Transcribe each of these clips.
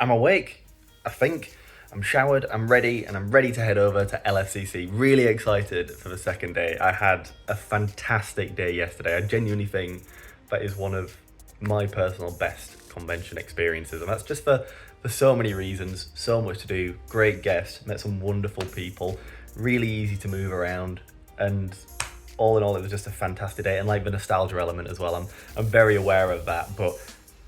I'm awake, I think. I'm showered, I'm ready, and I'm ready to head over to LFCC. Really excited for the second day. I had a fantastic day yesterday. I genuinely think that is one of my personal best convention experiences, and that's just for so many reasons. So much to do, great guests, met some wonderful people, really easy to move around, and all in all, it was just a fantastic day. And like the nostalgia element as well, I'm very aware of that, but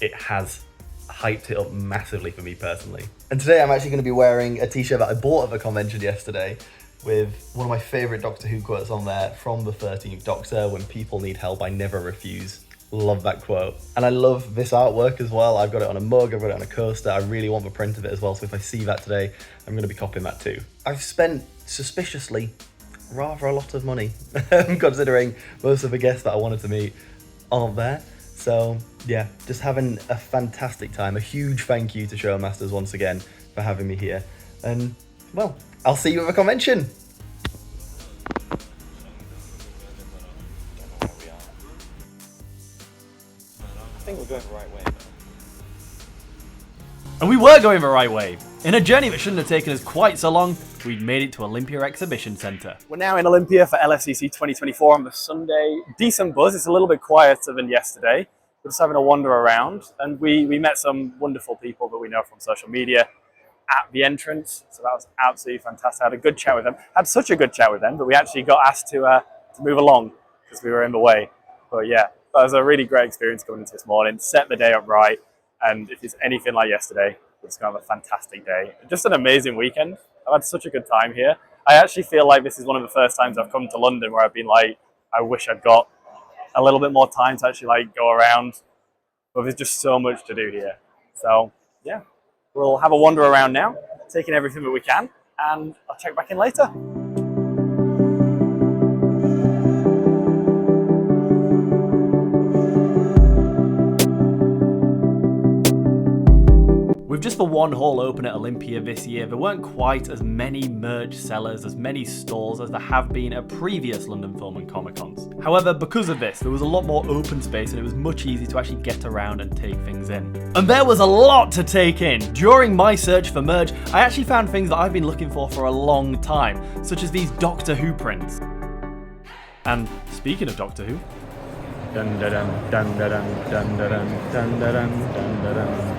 it has hyped it up massively for me personally. And today I'm actually going to be wearing a t-shirt that I bought at the convention yesterday with one of my favourite Doctor Who quotes on there from the 13th Doctor: "When people need help, I never refuse." Love that quote. And I love this artwork as well. I've got it on a mug, I've got it on a coaster. I really want the print of it as well, so if I see that today, I'm going to be copying that too. I've spent suspiciously rather a lot of money considering most of the guests that I wanted to meet aren't there. So yeah, just having a fantastic time. A huge thank you to Showmasters once again for having me here. And well, I'll see you at the convention. I think we're going the right way. And we were going the right way. In a journey that shouldn't have taken us quite so long, we'd made it to Olympia Exhibition Centre. We're now in Olympia for LFCC 2024 on the Sunday. Decent buzz. It's a little bit quieter than yesterday. We're just having a wander around, and we met some wonderful people that we know from social media at the entrance. So that was absolutely fantastic. I had a good chat with them. I had such a good chat with them that we actually got asked to move along because we were in the way. But yeah, that was a really great experience coming into this morning. Set the day up right, and if it's anything like yesterday, it's going to have a fantastic day. Just an amazing weekend. I've had such a good time here. I actually feel like this is one of the first times I've come to London where I've been like, I wish I'd got a little bit more time to actually like go around, but there's just so much to do here. So yeah, we'll have a wander around now, taking everything that we can, and I'll check back in later. With just the one hall open at Olympia this year, there weren't quite as many merch sellers, as many stalls as there have been at previous London Film and Comic Cons. However, because of this, there was a lot more open space and it was much easier to actually get around and take things in. And there was a lot to take in. During my search for merch, I actually found things that I've been looking for a long time, such as these Doctor Who prints. And speaking of Doctor Who, dun dun dun dun dun dun dun dun dun dun dun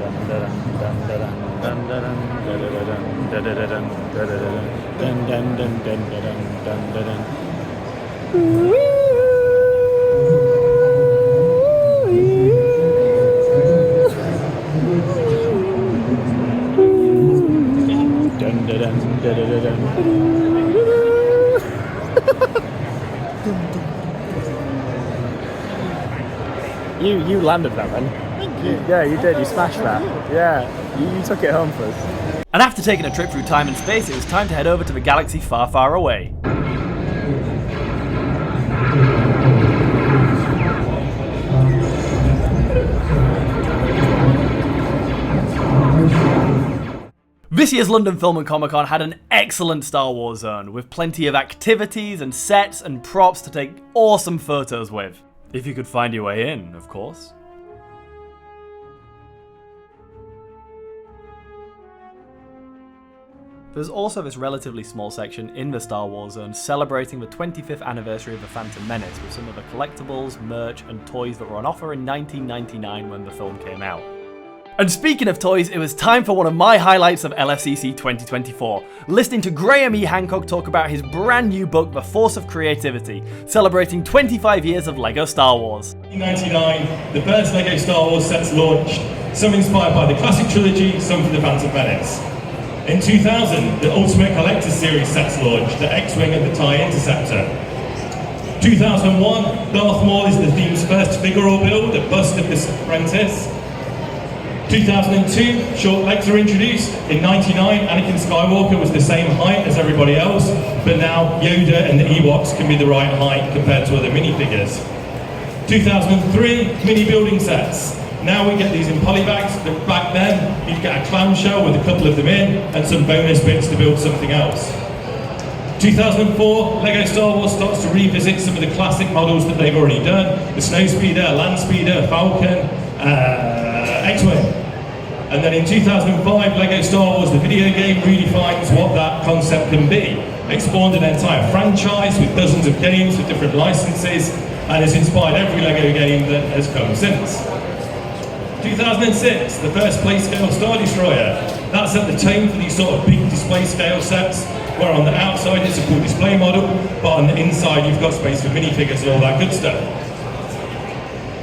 You landed that then. Thank you. Yeah, you did. You smashed that. Yeah, you took it home for us. And after taking a trip through time and space, it was time to head over to the galaxy far, far away. This year's London Film and Comic Con had an excellent Star Wars zone, with plenty of activities and sets and props to take awesome photos with. If you could find your way in, of course. There's also this relatively small section in the Star Wars zone celebrating the 25th anniversary of The Phantom Menace with some of the collectibles, merch and toys that were on offer in 1999 when the film came out. And speaking of toys, it was time for one of my highlights of LFCC 2024, listening to Graham E. Hancock talk about his brand new book, The Force of Creativity, celebrating 25 years of LEGO Star Wars. In 1999, the first LEGO Star Wars sets launched, some inspired by the classic trilogy, some from The Phantom Menace. In 2000, the Ultimate Collector Series sets launched, the X-Wing and the TIE Interceptor. 2001, Darth Maul is the theme's first figural build, a bust of the Apprentice. 2002, short legs were introduced. In 99, Anakin Skywalker was the same height as everybody else, but now Yoda and the Ewoks can be the right height compared to other minifigures. 2003, mini building sets. Now we get these in polybags, but back then you'd get a clamshell with a couple of them in and some bonus bits to build something else. 2004, LEGO Star Wars starts to revisit some of the classic models that they've already done. The Snowspeeder, Landspeeder, Falcon, X-Wing. And then in 2005, LEGO Star Wars, the video game, redefines what that concept can be. It spawned an entire franchise with dozens of games with different licenses, and has inspired every LEGO game that has come since. 2006, the first play scale Star Destroyer. That set the tone for these sort of big display scale sets, where on the outside it's a cool display model, but on the inside you've got space for minifigures and all that good stuff.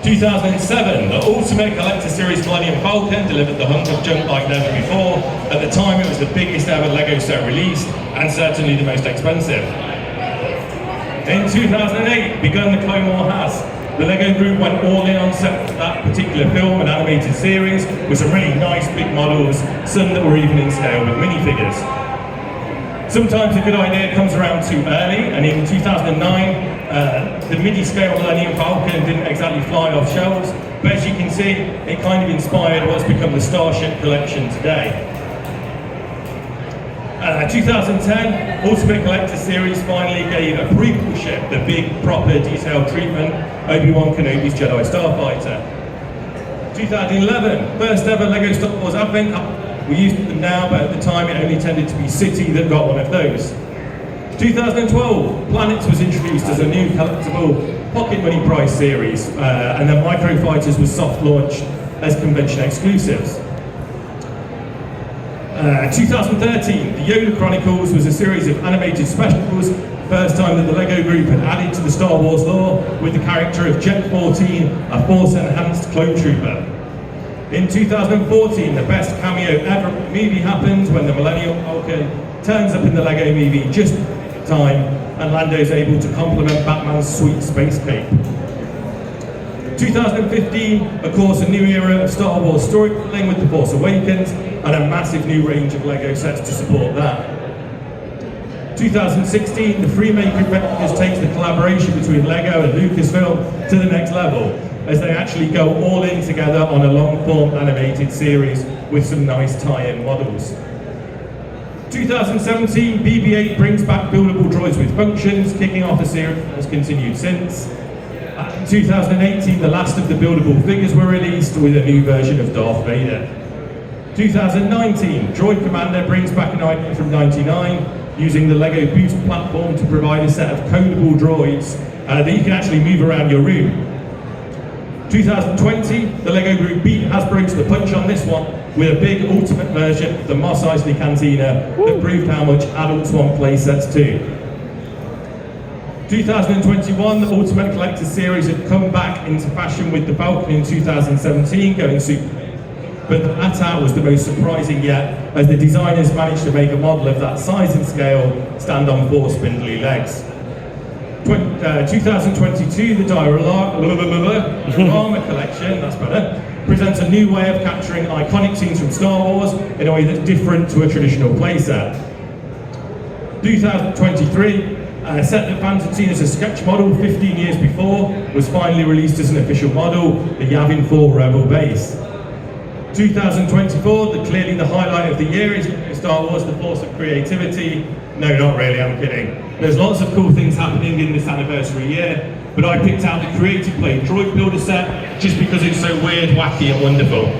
2007, the Ultimate Collector Series Millennium Falcon delivered the Hancock junk like never before. At the time it was the biggest ever LEGO set released, and certainly the most expensive. In 2008, begun the Clone War has. The LEGO group went all in on set for that particular film and animated series, with some really nice big models, some that were even in scale with minifigures. Sometimes a good idea comes around too early, and in 2009, the midi-scale Millennium Falcon didn't exactly fly off shelves, but as you can see, it kind of inspired what's become the Starship collection today. 2010, Ultimate Collector Series finally gave a prequel ship the big, proper, detailed treatment, Obi-Wan Kenobi's Jedi Starfighter. 2011, first ever LEGO Star Wars Advent Calendar. We used them now, but at the time it only tended to be City that got one of those. 2012, Planets was introduced as a new collectible pocket money price series, and then Micro Fighters was soft launched as convention exclusives. 2013, the Yoda Chronicles was a series of animated specials, first time that the LEGO group had added to the Star Wars lore with the character of Jet 14, a Force-enhanced clone trooper. In 2014, the best cameo ever in the movie happened when the Millennium Falcon turns up in the LEGO movie just in time, and Lando's able to complement Batman's sweet space cape. 2015, of course, a new era of Star Wars storytelling with The Force Awakens, and a massive new range of LEGO sets to support that. 2016, the Freemaker Adventures takes the collaboration between LEGO and Lucasfilm to the next level, as they actually go all in together on a long-form animated series with some nice tie-in models. 2017, BB-8 brings back buildable droids with functions, kicking off a series that has continued since. In 2018, the last of the buildable figures were released with a new version of Darth Vader. 2019, Droid Commander brings back an idea from '99, using the LEGO Boost platform to provide a set of codable droids that you can actually move around your room. 2020, the LEGO group beat Hasbro to the punch on this one with a big ultimate version of the Mos Eisley Cantina that proved how much adults want playsets too. 2021, the Ultimate Collector Series had come back into fashion with the Falcon in 2017 going super big, but the AT-AT was the most surprising yet, as the designers managed to make a model of that size and scale stand on 4 spindly legs. 2022, the Diorama Collection, that's better, presents a new way of capturing iconic scenes from Star Wars in a way that's different to a traditional playset. 2023, a set that fans had seen as a sketch model 15 years before was finally released as an official model, the Yavin 4 Rebel base. 2024, clearly the highlight of the year is Star Wars, the Force of Creativity. No, not really, I'm kidding. There's lots of cool things happening in this anniversary year, but I picked out the Creative Play Droid Builder set just because it's so weird, wacky and wonderful.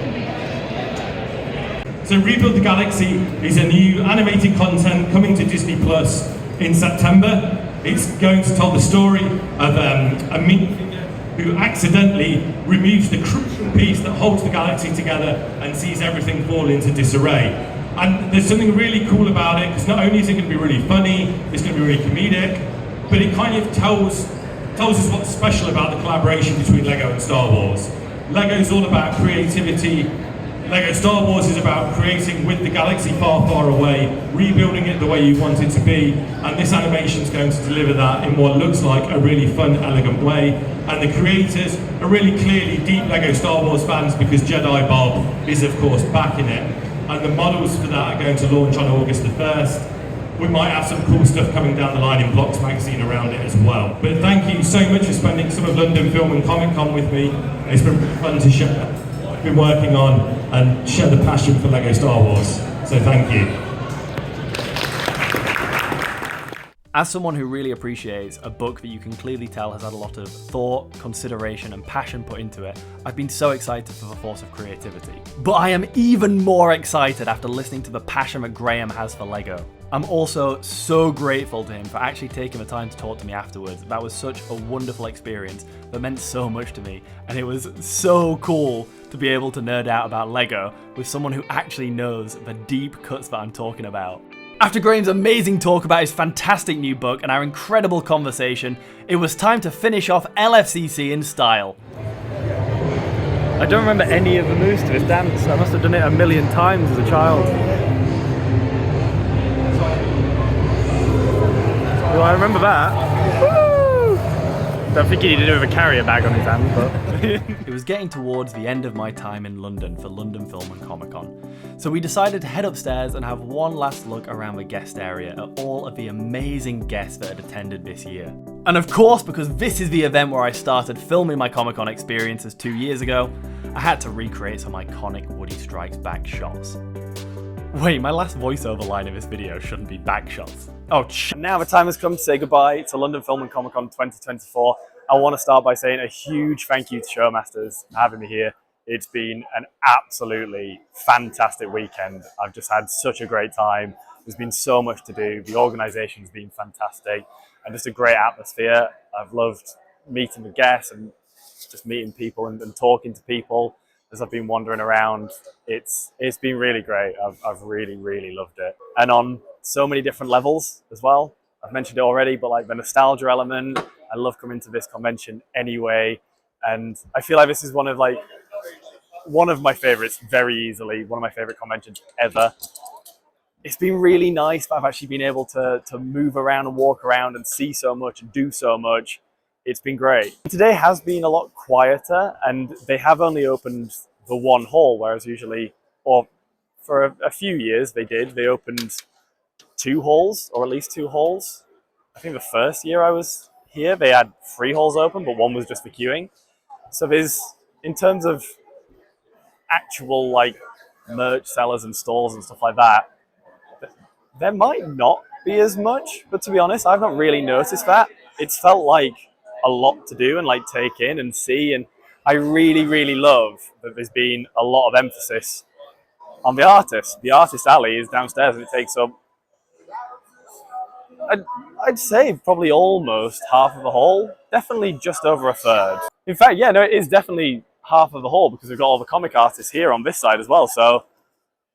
So Rebuild the Galaxy is a new animated content coming to Disney Plus in September. It's going to tell the story of a minifigure who accidentally removes the crucial piece that holds the galaxy together and sees everything fall into disarray. And there's something really cool about it, because not only is it going to be really funny, it's going to be really comedic, but it kind of tells us what's special about the collaboration between LEGO and Star Wars. LEGO's all about creativity. LEGO Star Wars is about creating with the galaxy far, far away, rebuilding it the way you want it to be, and this animation is going to deliver that in what looks like a really fun, elegant way. And the creators are really clearly deep LEGO Star Wars fans, because Jedi Bob is of course back in it. And the models for that are going to launch on August the 1st. We might have some cool stuff coming down the line in Blocks magazine around it as well. But thank you so much for spending some of London Film and Comic Con with me. It's been really fun to share what I've been working on and share the passion for LEGO Star Wars. So thank you. As someone who really appreciates a book that you can clearly tell has had a lot of thought, consideration and passion put into it, I've been so excited for the force of creativity. But I am even more excited after listening to the passion that Graham has for Lego. I'm also so grateful to him for actually taking the time to talk to me afterwards. That was such a wonderful experience that meant so much to me, and it was so cool to be able to nerd out about Lego with someone who actually knows the deep cuts that I'm talking about. After Graham's amazing talk about his fantastic new book and our incredible conversation, it was time to finish off LFCC in style. I don't remember any of the moves to this dance. I must have done it a million times as a child. Well, I remember that. Woo! Don't think he needed to do with a carrier bag on his hand, but... It was getting towards the end of my time in London for London Film and Comic Con, so we decided to head upstairs and have one last look around the guest area at all of the amazing guests that had attended this year. And of course, because this is the event where I started filming my Comic Con experiences 2 years ago, I had to recreate some iconic Woody Strikes Back shots. Wait, my last voiceover line in this video shouldn't be back shots. Oh, now the time has come to say goodbye to London Film and Comic Con 2024. I want to start by saying a huge thank you to Showmasters for having me here. It's been an absolutely fantastic weekend. I've just had such a great time. There's been so much to do. The organisation's been fantastic and just a great atmosphere. I've loved meeting the guests and just meeting people and talking to people as I've been wandering around. It's been really great. I've really, really loved it. And on so many different levels as well. I've mentioned it already, but like the nostalgia element, I love coming to this convention anyway. And I feel like this is one of my favorites, very easily, one of my favorite conventions ever. It's been really nice that I've actually been able to move around and walk around and see so much and do so much. It's been great. Today has been a lot quieter and they have only opened the one hall, whereas usually, or for a few years they opened 2 halls, or at least 2 halls. I think the first year I was here, they had 3 halls open, but one was just for queuing. So there's, in terms of actual like merch sellers and stalls and stuff like that, there might not be as much, but to be honest, I've not really noticed that. It's felt like a lot to do and like take in and see, and I really, really love that there's been a lot of emphasis on the artist. The artist alley is downstairs and it takes up, I'd say probably almost half of the hall, definitely just over a third. In fact, yeah, no, it is definitely half of the hall because we've got all the comic artists here on this side as well. So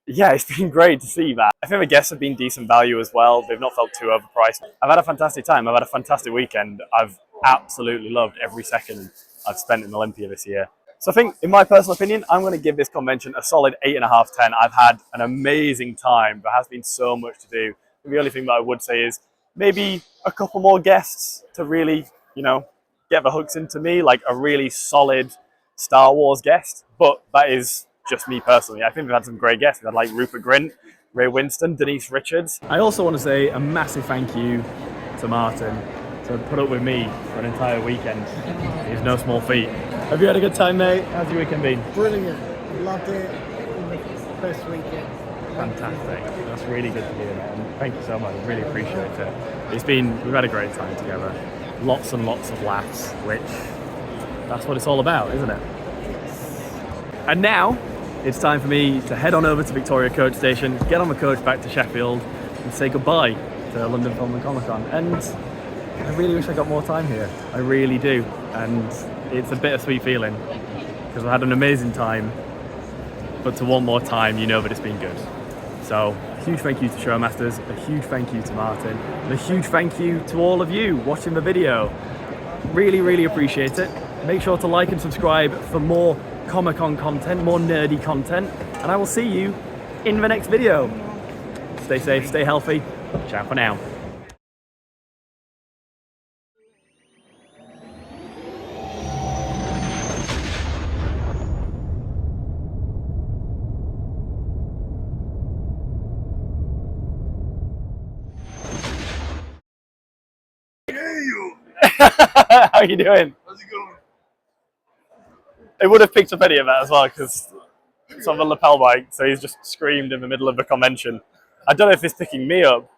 yeah, it's been great to see that. I think the guests have been decent value as well. They've not felt too overpriced. I've had a fantastic time. I've had a fantastic weekend. I've absolutely loved every second I've spent in Olympia this year. So I think, in my personal opinion, I'm going to give this convention a solid 8.5, 10. I've had an amazing time. There has been so much to do. The only thing that I would say is maybe a couple more guests to really, get the hooks into me, like a really solid Star Wars guest. But that is just me personally. I think we've had some great guests. We've had like Rupert Grint, Ray Winston, Denise Richards. I also want to say a massive thank you to Martin to put up with me for an entire weekend. It's no small feat. Have you had a good time, mate? How's your weekend been? Brilliant. Loved it. Best weekend. Fantastic. That's really good to hear, man. Thank you so much. I really appreciate it. We've had a great time together. Lots and lots of laughs, which that's what it's all about, isn't it? And now it's time for me to head on over to Victoria Coach Station, get on the coach back to Sheffield and say goodbye to London Film and Comic Con. And I really wish I got more time here. I really do. And it's a bittersweet feeling because I had an amazing time, but to want more time, you know that it's been good. So a huge thank you to Showmasters, a huge thank you to Martin, and a huge thank you to all of you watching the video. Really, really appreciate it. Make sure to like and subscribe for more Comic-Con content, more nerdy content, and I will see you in the next video. Stay safe, stay healthy. Ciao for now. How you doing? How's it going? It would have picked up any of that as well because it's on the lapel mic, so he's just screamed in the middle of the convention. I don't know if it's picking me up